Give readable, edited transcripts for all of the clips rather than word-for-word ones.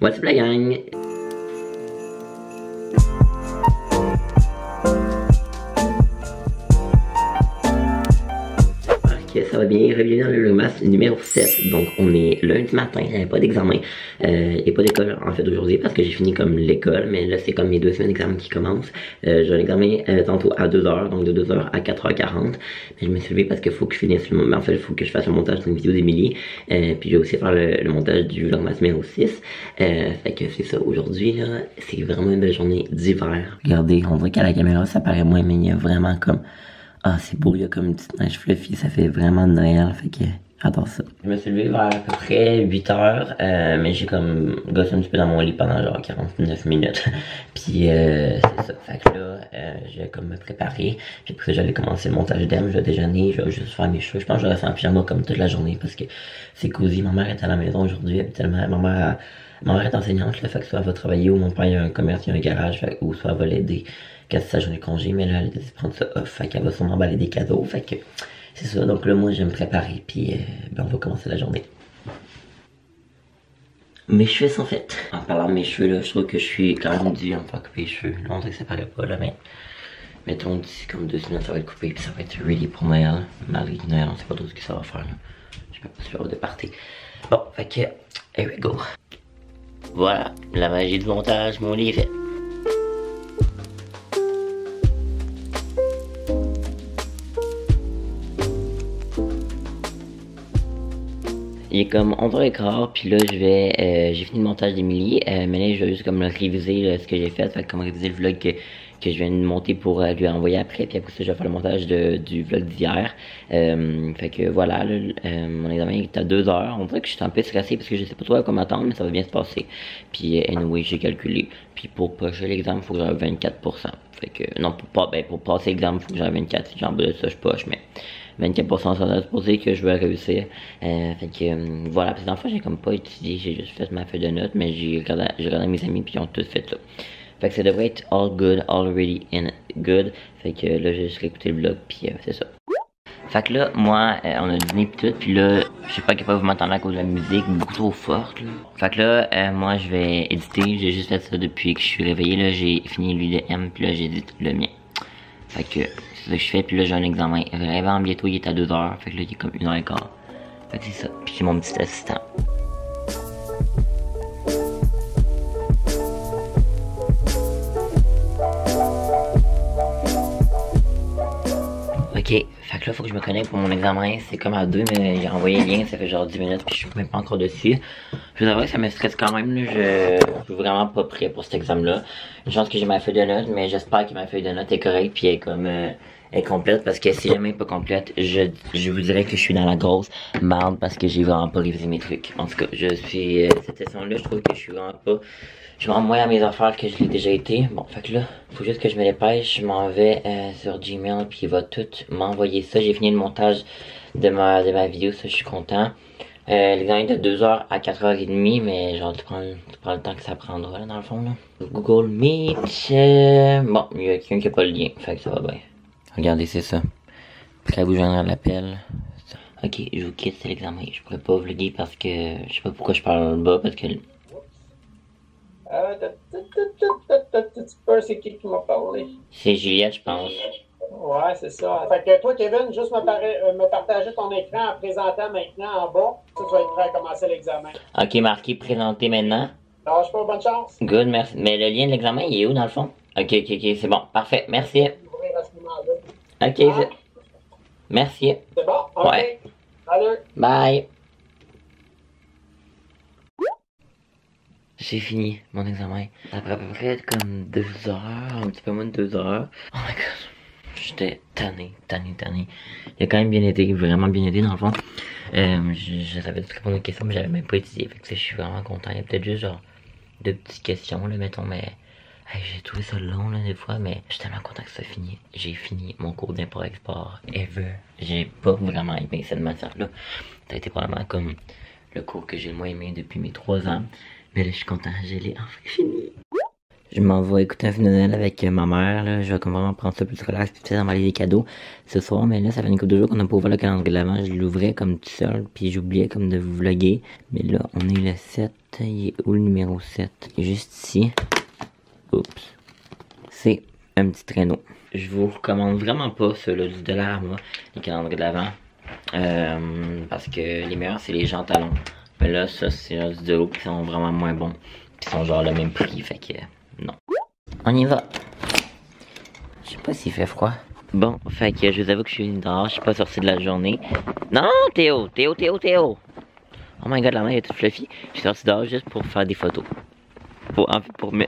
What's up la gang? Ça va bien, bienvenue dans le Vlogmas numéro 7. Donc on est lundi matin, il n'y avait pas d'examen, il n'y a pas d'école en fait aujourd'hui parce que j'ai fini comme l'école, mais là c'est comme mes 2 semaines d'examen qui commencent. J'ai un examen tantôt à 2h, donc de 2h à 4h40. Mais je me suis levé parce qu'il faut que je finisse le en fait il faut que je fasse le montage d'une vidéo d'Emilie. Puis je vais aussi faire le montage du Vlogmas numéro 6. Fait que c'est ça, aujourd'hui là, c'est vraiment une belle journée d'hiver. Regardez, on dirait qu'à la caméra ça paraît moins, mais il y a vraiment comme... Ah, c'est beau, il y a comme une petite neige fluffy, ça fait vraiment de Noël, fait que j'adore ça. Je me suis levé vers à peu près 8h, mais j'ai comme gossé un petit peu dans mon lit pendant genre 49 minutes. Puis c'est ça, fait que là, je vais comme me préparer. Puis après ça, j'allais commencer le montage d'Em, je vais déjeuner, je vais juste faire mes cheveux. Je pense que je vais rester en pyjama comme toute la journée parce que c'est cosy. Ma mère est à la maison aujourd'hui, habituellement, ma mère est enseignante, là, fait que soit elle va travailler ou mon père il a un commerce, il a un garage, fait, ou soit elle va l'aider quand c'est sa journée de congé, mais là elle a décidé de prendre ça off, fait qu'elle va sûrement emballer des cadeaux, fait que c'est ça, donc là moi je vais me préparer, puis ben, on va commencer la journée. Mes cheveux sont faits. En parlant de mes cheveux là, je trouve que je suis quand même dû à me faire couper les cheveux, là on dirait que ça paraît pas là, mais mettons d'ici comme 2 semaines ça va être coupé, puis ça va être ready pour Noël, malgré Noël on sait pas trop ce que ça va faire là, je sais pas si je vais avoir de party. Bon, fait que, here we go. Voilà, la magie du montage, mon lit est fait. Il est comme 11h15, puis là j'ai fini le montage d'Emilie, mais là je vais juste comme réviser là, ce que j'ai fait, comme réviser le vlog que je viens de monter pour lui envoyer après, puis après ça je vais faire le montage du vlog d'hier. Fait que voilà, là, mon examen est à 2h, on dirait que je suis un peu stressé parce que je sais pas trop à quoi m'attendre, mais ça va bien se passer. Puis anyway, j'ai calculé, puis pour passer l'examen, il faut que j'aille 24%. Fait que, non, pour passer l'examen, il faut que j'aille 24, si j'en bas de ça, je poche, mais 24% ça doit supposer que je vais réussir. Fait que voilà, parce que dans le fond j'ai comme pas étudié, j'ai juste fait ma feuille de notes, mais j'ai regardé mes amis puis ils ont tout fait là. Fait que ça devrait être all good, already in good. Fait que là j'ai juste réécouté le vlog puis c'est ça. Fait que là, moi, on a dîné pis tout, pis là, je sais pas à quel point vous m'entendez à cause de la musique, beaucoup trop forte, là. Fait que là, moi, je vais éditer, j'ai juste fait ça depuis que je suis réveillé, là, j'ai fini lui de M, pis là, j'édite le mien. Fait que, c'est ça que je fais, pis là, j'ai un examen vraiment bientôt, il est à 2h, fait que là, il est comme 1h15. Fait que c'est ça, pis j'ai mon petit assistant. Ok, fait que là faut que je me connecte pour mon examen, c'est comme à 2 mais j'ai envoyé le lien, ça fait genre 10 minutes puis je suis même pas encore dessus. Je vous avoue que ça me stresse quand même, là, je suis vraiment pas prêt pour cet examen là. Une chance que j'ai ma feuille de notes, mais j'espère que ma feuille de notes est correcte puis elle est comme est complète parce que si jamais pas complète, je vous dirais que je suis dans la grosse merde parce que j'ai vraiment pas révisé mes trucs. En tout cas, je suis cette session là, je trouve que je suis vraiment pas... Je m'en moins à mes affaires que je l'ai déjà été. Bon, fait que là, faut juste que je me dépêche. Je m'en vais sur Gmail, puis il va tout m'envoyer ça. J'ai fini le montage de ma vidéo, ça, je suis content. L'examen est de 2h à 4h30, mais genre, tu prends le temps que ça prendra, là, dans le fond, là. Google Meet. Bon, il y a quelqu'un qui a pas le lien, fait que ça va bien. Regardez, c'est ça. Prêt à vous joindre à l'appel. Ok, je vous quitte, c'est l'examen. Je pourrais pas vlogger parce que, je sais pas pourquoi je parle bas, parce que... Petit peu, c'est qui m'a parlé? C'est Juliette, je pense. Ouais, c'est ça. Fait que toi, Kevin, juste me partager ton écran en présentant maintenant en bas. Tu vas être prêt à commencer l'examen. Ok, marqué présenter maintenant. Lâche pas, bonne chance. Good, merci. Mais le lien de l'examen, il est où dans le fond? Ok, c'est bon. Parfait, merci. Ok, merci. C'est bon? Ok. Ouais. Salut. Bye. J'ai fini mon examen. Après à peu près comme 2 heures, un petit peu moins de 2 heures. Oh my god. J'étais tanné. Il a quand même bien été, vraiment bien été dans le fond. Je savais tout répondre aux questions, mais j'avais même pas étudié. Fait que je suis vraiment content. Il y a peut-être juste genre 2 petites questions là, mettons, mais hey, j'ai trouvé ça long là des fois, mais je suis tellement content que ça finisse. J'ai fini mon cours d'import-export ever. J'ai pas vraiment aimé cette matière-là. Ça a été probablement comme le cours que j'ai le moins aimé depuis mes 3 ans. Mais là, je suis content, je l'ai enfin fini. Je m'en vais écouter un film de Noël avec ma mère, là. Je vais comme vraiment prendre ça plus relax, puis peut-être emballer des cadeaux ce soir. Mais là, ça fait une couple de jours qu'on a pas ouvert le calendrier de l'avant. Je l'ouvrais comme tout seul, puis j'oubliais comme de vous vlogger. Mais là, on est le 7. Il est où le numéro 7? Il est juste ici. Oups. C'est un petit traîneau. Je vous recommande vraiment pas ceux-là du Dollarama, les calendriers de l'avant. Parce que les meilleurs, c'est les gens talons. Mais là, ça, c'est du de l'eau qui sont vraiment moins bons. Puis sont genre le même prix, fait que non. On y va. Je sais pas s'il fait froid. Bon, fait que je vous avoue que je suis dehors, je suis pas sorti de la journée. Non, Théo. Oh my god, la main est toute fluffy. Je suis sorti dehors juste pour faire des photos. Pour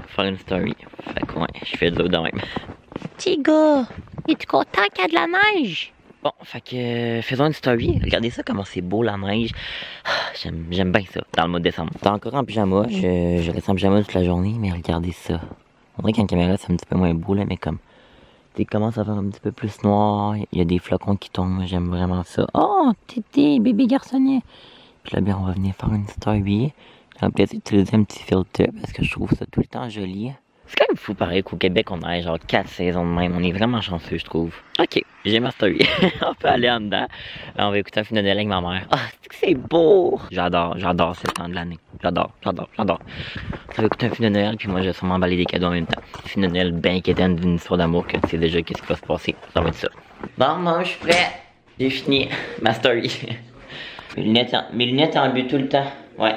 faire une story. Fait que ouais, je fais de l'eau de même. Petit gars, es-tu content qu'il y a de la neige? Bon, fait que faisons une story. Regardez ça, comment c'est beau la neige. J'aime bien ça, dans le mois de décembre. T'es encore en pyjama, je reste en pyjama toute la journée, mais regardez ça. On dirait qu'en caméra c'est un petit peu moins beau là, mais comme tu commences à faire un petit peu plus noir, il y a des flocons qui tombent, j'aime vraiment ça. Oh, Tété, bébé garçonnier. Puis là, bien, on va venir faire une story. On va peut-être utiliser un petit filtre parce que je trouve ça tout le temps joli. C'est quand même fou pareil qu'au Québec on a genre 4 saisons de même, on est vraiment chanceux je trouve. Ok, j'ai ma story, on peut aller en dedans. Là, on va écouter un film de Noël avec ma mère. Ah, c'est beau! J'adore ce temps de l'année. J'adore. On va écouter un film de Noël puis moi je vais sûrement emballer des cadeaux en même temps. Un film de Noël bien quétaine d'une histoire d'amour que tu sais déjà qu'est-ce qui va se passer. Ça va être ça. Bon, moi je suis prêt. J'ai fini ma story. Mes lunettes en but tout le temps. Ouais.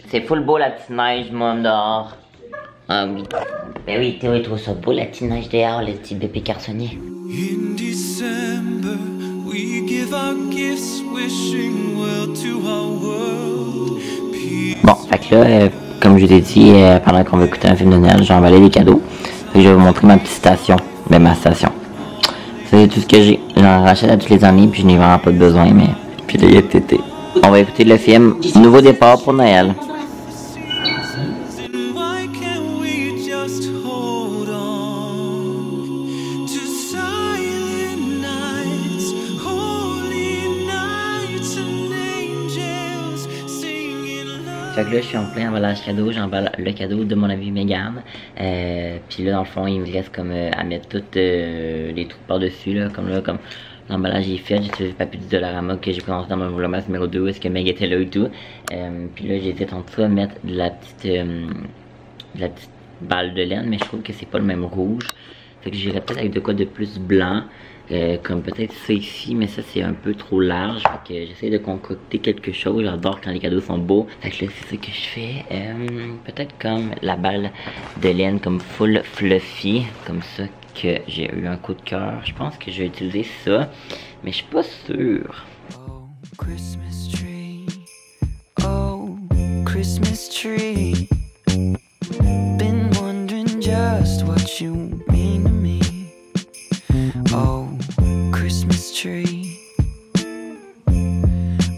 C'est full beau la petite neige, moi dehors. Ah oui. Ben oui, Théo il trouve ça beau la petite neige dehors, le petit bébé garçonnier. In December, we give our gifts, wishing well to our world. Bon, fait que là, comme je l'ai dit, pendant qu'on va écouter un film de Noël, j'ai emballé des cadeaux. Fait que je vais vous montrer ma petite station. Ben ma station. C'est tout ce que j'ai. J'en rachète à toutes les années, puis je n'ai vraiment pas de besoin, mais. Puis là, il y a Tété. On va écouter le film Nouveau départ pour Noël. Fait que là, je suis en plein emballage cadeau, j'emballe le cadeau de mon ami Megan. Puis là, dans le fond, il me reste comme à mettre toutes les trucs par-dessus, là, comme l'emballage est fait. J'ai utilisé le papier du Dollarama que j'ai présenté dans mon vlogmas numéro 2, où est-ce que Meg était là et tout. Puis là, j'ai été en dessous à mettre de la petite balle de laine, mais je trouve que c'est pas le même rouge. Fait que j'irais peut-être avec de quoi de plus blanc. Comme peut-être ça ici, mais ça c'est un peu trop large. Fait que j'essaie de concocter quelque chose. J'adore quand les cadeaux sont beaux. Fait que là c'est ça que je fais. Peut-être comme la balle de laine comme full fluffy. Comme ça que j'ai eu un coup de cœur. Je pense que je vais utiliser ça. Mais je suis pas sûre. Oh, Christmas tree. Oh, Christmas tree. Been wondering just what you mean to me. Oh, Christmas tree.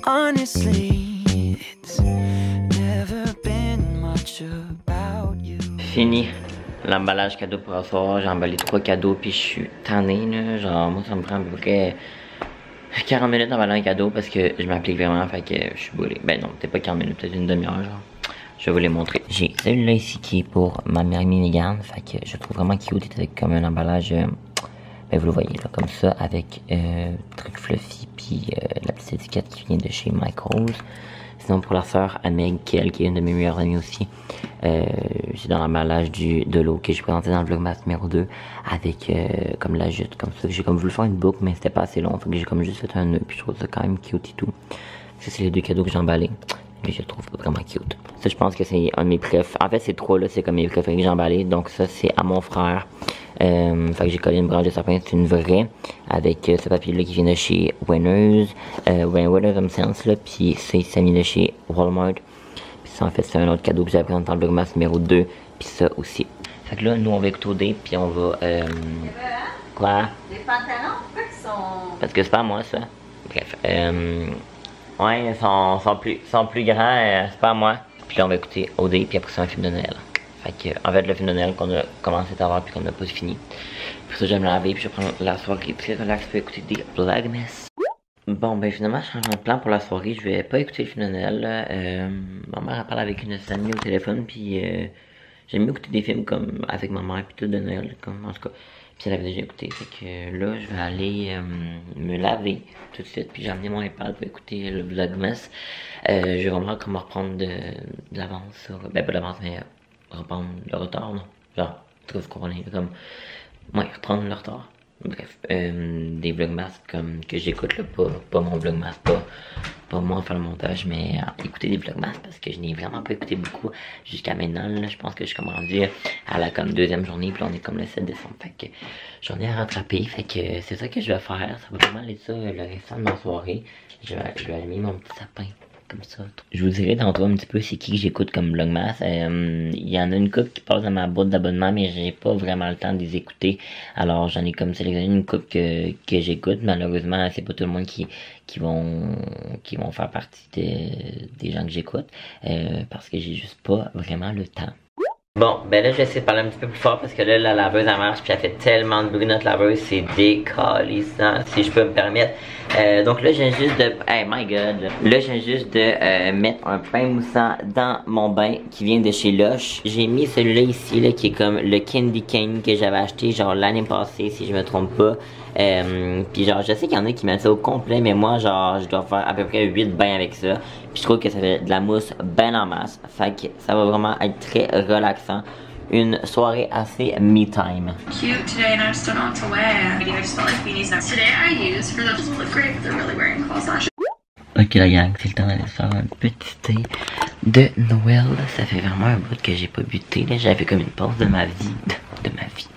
Honestly, it's never been much about you. Fini l'emballage cadeau pour ce soir. J'ai emballé 3 cadeaux puis je suis tanné là. Genre moi ça me prend à peu près 40 minutes d'emballer un cadeau parce que je m'applique vraiment, fait que je suis brûlé. Ben non, peut-être pas 40 minutes, peut-être une demi-heure genre. Je vais vous les montrer. J'ai celui-là ici qui est pour ma mère Megan, fait que je trouve vraiment cute avec comme un emballage. Ben vous le voyez là, comme ça, avec truc fluffy, puis la petite étiquette qui vient de chez Michaels. Sinon pour la sœur Meg, qui est une de mes meilleures amies aussi, j'ai dans l'emballage de l'eau que j'ai présenté dans le vlogmas numéro 2, avec comme la jute, comme ça. J'ai comme voulu faire une boucle, mais c'était pas assez long, fait que j'ai comme juste fait un nœud, puis je trouve ça quand même cute et tout. Ça c'est les 2 cadeaux que j'ai emballés, et je trouve vraiment cute. Ça je pense que c'est un de mes préfs. En fait ces 3 là, c'est comme mes préférés que j'ai emballés, donc ça c'est à mon frère. Fait que j'ai collé une branche de sapin, c'est une vraie, avec ce papier là qui vient de chez Winners, Winners Sense là, puis ça vient de chez Walmart. Puis ça en fait c'est un autre cadeau que j'ai présenté dans le vlogmas numéro 2, puis ça aussi. Fait que là nous on va écouter puis on va quoi? Les pantalons, pourquoi ils sont... Parce que c'est pas moi ça. Bref, ouais ils sont plus grands, c'est pas à moi. Puis là on va écouter OD puis après c'est un film de Noël. Fait que, en fait, le film de Noël qu'on a commencé à voir puis qu'on n'a pas fini. Pour ça, je vais me laver puis je vais prendre la soirée très relax pour écouter des vlogmas. Bon, ben finalement, je change mon plan pour la soirée. Je vais pas écouter le film de Noël. Ma mère elle parle avec une amie au téléphone puis j'aime mieux écouter des films comme avec ma mère puis tout de Noël, comme en tout cas. Puis elle avait déjà écouté, fait que là je vais aller me laver tout de suite. Puis j'ai amené mon iPad pour écouter le Vlogmas. Je vais vraiment comme reprendre de l'avance, ben pas d'avance mais reprendre le retard, non? Genre, en tout cas vous comprenez, comme, ouais, reprendre le retard. Bref, des vlogmas comme que j'écoute là, pas mon vlogmas, pas moi faire le montage, mais écouter des vlogmas parce que je n'ai vraiment pas écouté beaucoup jusqu'à maintenant. Là, je pense que je suis comme rendu à la comme deuxième journée, puis on est comme le 7 décembre, fait que j'en ai à rattraper, fait que c'est ça que je vais faire. Ça va vraiment aller ça le restant de ma soirée. Je vais allumer mon petit sapin. Comme ça. Je vous dirai tantôt un petit peu c'est qui que j'écoute comme vlogmas. Il y en a une couple qui passe dans ma boîte d'abonnement, mais j'ai pas vraiment le temps de les écouter. Alors j'en ai comme sélectionné une couple que j'écoute. Malheureusement, c'est pas tout le monde qui vont faire partie des gens que j'écoute. Parce que j'ai juste pas vraiment le temps. Bon, ben là, je vais essayer de parler un petit peu plus fort parce que là, la laveuse, elle marche puis elle fait tellement de bruit, notre laveuse, c'est décalissant, si je peux me permettre. Donc là, je viens juste de... Hey, my God! Là, je viens juste de mettre un pain moussant dans mon bain qui vient de chez Lush. J'ai mis celui-là ici, là, qui est comme le Candy Cane que j'avais acheté, genre, l'année passée, si je me trompe pas. Puis genre, je sais qu'il y en a qui mettent ça au complet, mais moi, genre, je dois faire à peu près 8 bains avec ça. Puis je trouve que ça fait de la mousse ben en masse. Fait que ça va vraiment être très relaxant. Une soirée assez me-time. Cute today and I just don't know what to wear. I just felt like beanies. Today I use for those who look great but they're really wearing claw lashes. Ok la gang, c'est le temps d'aller faire un petit thé de Noël. Ça fait vraiment un bout que j'ai pas bu de thé. J'avais comme une pause de ma vie. De ma vie.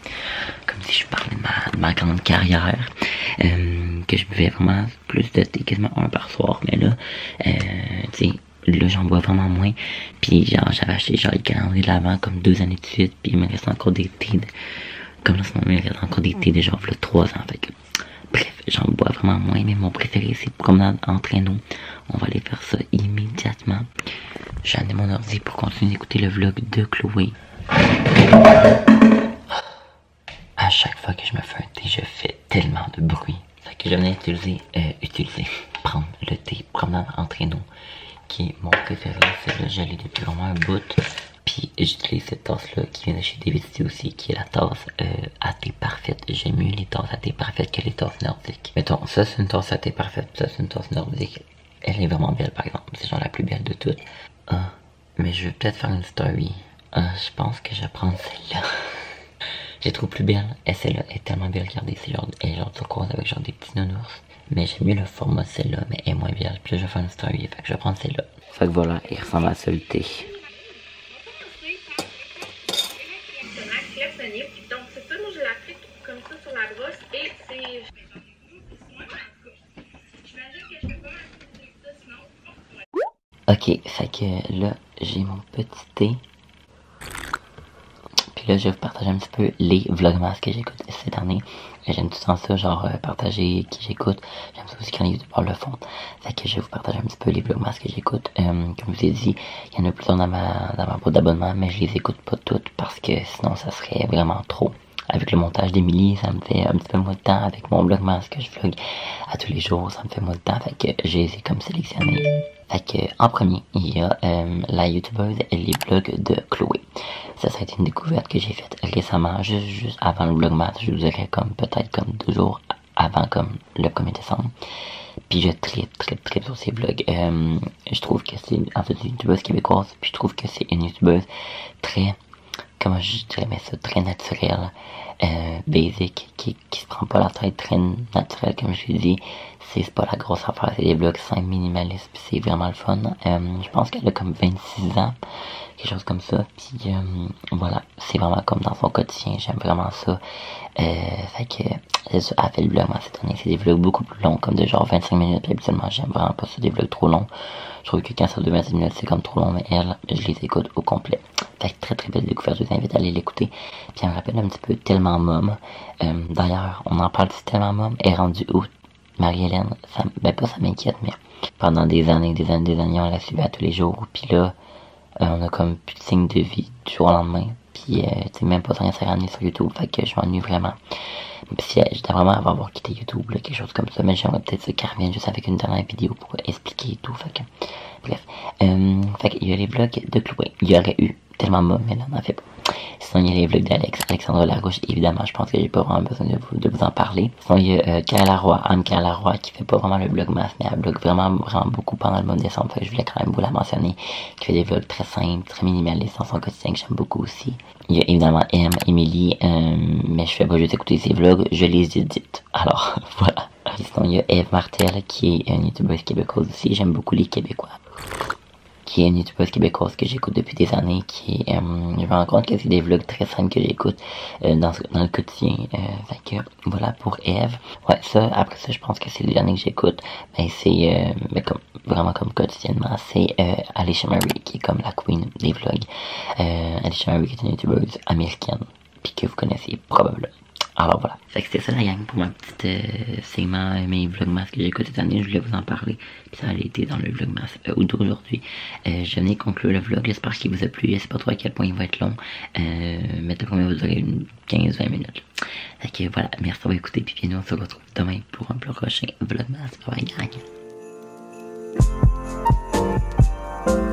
Comme si je parlais de ma grande carrière. Que je buvais vraiment plus de thé, quasiment un par soir. Mais là, tu sais, là j'en bois vraiment moins. Puis genre j'avais acheté genre les calendriers de l'avant comme 2 années de suite. Puis il me reste encore des thés. Comme là ce moment il me reste encore des thés de genre 3 ans. Fait que, bref, j'en bois vraiment moins. Mais mon préféré c'est promenade en traîneau. On va aller faire ça immédiatement. J'ai amené mon ordi pour continuer d'écouter le vlog de Chloé. À chaque fois que je me fais un thé, je fais tellement de bruit. Fait que je venais prendre le thé promenade en traîneau, qui est mon préféré. Celle-là, je l'ai depuis vraiment un bout. Puis j'utilise cette tasse-là qui vient de chez David aussi, qui est la tasse à thé parfaite. J'aime mieux les tasses à thé parfaite que les tasses nordiques. Mettons, ça c'est une tasse à thé parfaite, ça c'est une tasse nordique. Elle est vraiment belle par exemple, c'est genre la plus belle de toutes. Ah, mais je vais peut-être faire une story. Ah, je pense que je vais prendre celle-là. Je la trouve plus belle. Et celle-là est tellement belle, regardez, elle est genre turquoise avec genre des petits nounours. Mais j'aime mieux le format de celle-là, mais elle est moins belle. Puis là, je vais faire une story, fait que je vais prendre celle-là. Fait que voilà, il ressemble à ça le thé. Donc c'est ça, moi je l'applique comme ça sur la brosse et c'est... J'imagine que je fais pas mal de ça sinon... Ok, fait que là, j'ai mon petit thé. Puis là, je vais vous partager un petit peu les vlogmas que j'écoute cette année. J'aime tout le temps ça, genre partager qui j'écoute. J'aime ça aussi quand les youtubeurs le font. Fait que je vais vous partager un petit peu les vlogmas que j'écoute. Comme je vous ai dit, il y en a plusieurs dans ma boîte d'abonnement, mais je les écoute pas toutes parce que sinon ça serait vraiment trop. Avec le montage d'Emily, ça me fait un petit peu moins de temps. Avec mon vlogmas que je vlog à tous les jours, ça me fait moins de temps. Fait que je les ai comme sélectionnés. Fait que, en premier, il y a la youtubeuse et les vlogs de Chloé. Ça a été une découverte que j'ai faite récemment, juste avant le vlogmas. Je vous dirais comme peut-être comme 2 jours avant comme le 1er décembre. Puis je tripe sur ces vlogs. Je trouve que c'est en fait une youtubeuse québécoise. Puis je trouve que c'est une youtubeuse très, comment je dirais mais ça, très naturelle, basic, qui se prend pas la tête, très naturelle comme je l'ai dit. C'est pas la grosse affaire, c'est des vlogs 5 minimalistes, puis c'est vraiment le fun. Je pense qu'elle a comme 26 ans, quelque chose comme ça, puis voilà, c'est vraiment comme dans son quotidien, j'aime vraiment ça. Fait que, c'est ça, elle fait le vlog cette année, c'est des vlogs beaucoup plus longs, comme de genre 25 minutes, puis habituellement j'aime vraiment pas ça, des vlogs trop longs. Je trouve que quand ça dure 26 minutes, c'est comme trop long, mais elle, je les écoute au complet. Fait que très belle découverte, je vous invite à aller l'écouter. Puis elle me rappelle un petit peu Tellement Mom. D'ailleurs, on en parle de Tellement Mom, elle est rendue où? Marie-Hélène, ça m'inquiète, mais pendant des années, on la suivait à tous les jours, puis là, on a comme plus de signe de vie du jour au lendemain, puis tu même pas rien s'est ramené sur YouTube, fait que je m'ennuie vraiment. Puis j'étais vraiment avoir quitté YouTube, là, quelque chose comme ça, mais j'aimerais peut-être qu'elle revienne juste avec une dernière vidéo pour expliquer et tout, fait que, bref. Fait qu'il y a les vlogs de Chloé, il y aurait eu tellement bas, mais là, on n'en fait pas. Sinon, il y a les vlogs d'Alex, Alexandre Larouche, évidemment, je pense que j'ai pas vraiment besoin de vous en parler. Sinon, il y a Kaya Roy, Kaya Roy, qui fait pas vraiment le vlogmas, mais elle vlog vraiment beaucoup pendant le mois de décembre, fait que je voulais quand même vous la mentionner, qui fait des vlogs très simples, très minimalistes dans son quotidien, que j'aime beaucoup aussi. Il y a évidemment Emily, mais je fais pas juste écouter ses vlogs, je les édite. Alors, voilà. Sinon, il y a Eve Martel, qui est une youtubeuse québécoise aussi, j'aime beaucoup les Québécois. Qui est une youtubeuse québécoise que j'écoute depuis des années, je me rends compte que c'est des vlogs très simples que j'écoute dans le quotidien. Fait que voilà pour Eve. Ouais, après ça, je pense que c'est le dernier que j'écoute. Ben c'est vraiment comme quotidiennement, c'est Alicia Marie, qui est comme la queen des vlogs. Alicia Marie qui est une youtubeuse américaine, puis que vous connaissez probablement. Alors voilà. Fait que c'était ça la gang pour ma petite segment, mes vlogmas que j'ai écouté cette année. Je voulais vous en parler. Puis ça a été dans le vlogmas d'aujourd'hui. Je venais conclure le vlog. J'espère qu'il vous a plu. Je sais pas trop à quel point il va être long. Mais de combien vous aurez une 15-20 minutes. Fait que voilà. Merci d'avoir écouté. Puis bien nous on se retrouve demain pour un prochain vlogmas. Bye bye gang.